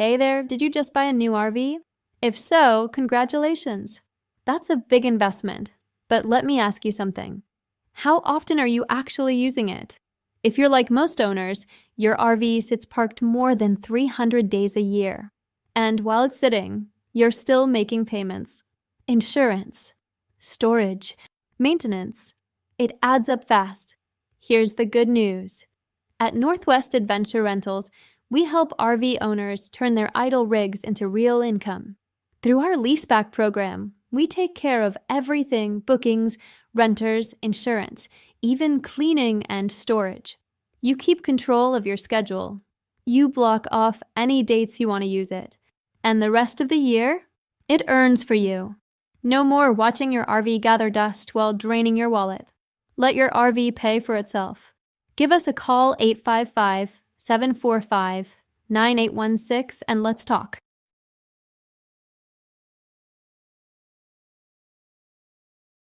Hey there, did you just buy a new RV? If so, congratulations. That's a big investment. But let me ask you something. How often are you actually using it? If you're like most owners, your RV sits parked more than 300 days a year. And while it's sitting, you're still making payments. Insurance, storage, maintenance. It adds up fast. Here's the good news. At Northwest Adventure Rentals, we help RV owners turn their idle rigs into real income. Through our Leaseback Program, we take care of everything: bookings, renters, insurance, even cleaning and storage. You keep control of your schedule. You block off any dates you want to use it. And the rest of the year, it earns for you. No more watching your RV gather dust while draining your wallet. Let your RV pay for itself. Give us a call 855-745-9816 and let's talk.